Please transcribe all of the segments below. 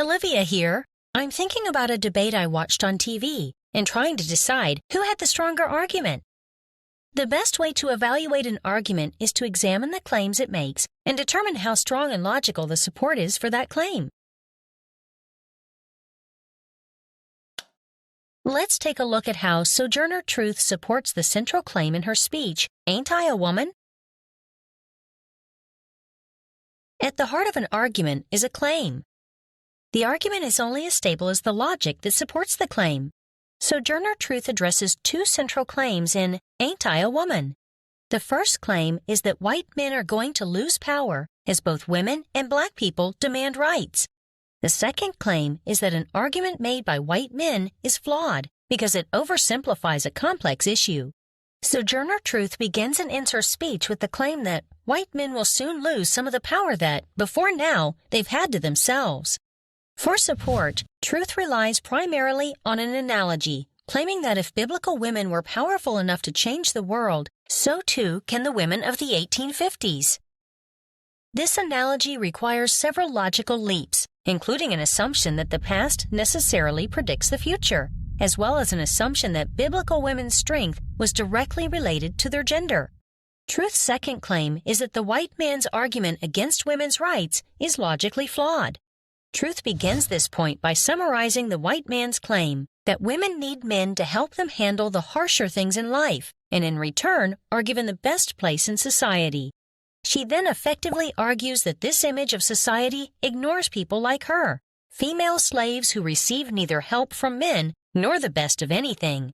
Olivia here. I'm thinking about a debate I watched on TV and trying to decide who had the stronger argument. The best way to evaluate an argument is to examine the claims it makes and determine how strong and logical the support is for that claim. Let's take a look at how Sojourner Truth supports the central claim in her speech, "Ain't I a woman?" At the heart of an argument is a claim. The argument is only as stable as the logic that supports the claim. Sojourner Truth addresses two central claims in Ain't I a Woman? The first claim is that white men are going to lose power as both women and black people demand rights. The second claim is that an argument made by white men is flawed because it oversimplifies a complex issue. Sojourner Truth begins and ends her speech with the claim that white men will soon lose some of the power that, before now, they've had to themselves. For support, Truth relies primarily on an analogy, claiming that if biblical women were powerful enough to change the world, so too can the women of the 1850s. This analogy requires several logical leaps, including an assumption that the past necessarily predicts the future, as well as an assumption that biblical women's strength was directly related to their gender. Truth's second claim is that the white man's argument against women's rights is logically flawed. Truth begins this point by summarizing the white man's claim that women need men to help them handle the harsher things in life, and in return are given the best place in society. She then effectively argues that this image of society ignores people like her, female slaves who receive neither help from men nor the best of anything.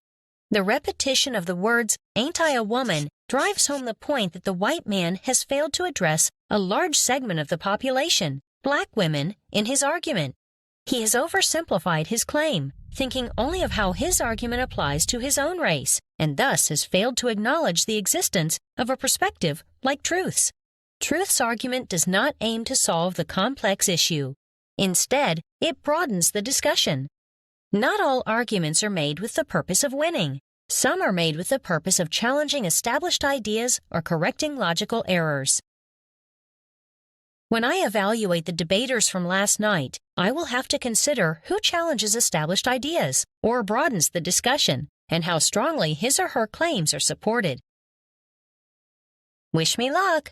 The repetition of the words, "Ain't I a woman?" drives home the point that the white man has failed to address a large segment of the population, black women, in his argument. He has oversimplified his claim, thinking only of how his argument applies to his own race, and thus has failed to acknowledge the existence of a perspective like Truth's. Truth's argument does not aim to solve the complex issue. Instead, it broadens the discussion. Not all arguments are made with the purpose of winning. Some are made with the purpose of challenging established ideas or correcting logical errors. When I evaluate the debaters from last night, I will have to consider who challenges established ideas or broadens the discussion, and how strongly his or her claims are supported. Wish me luck!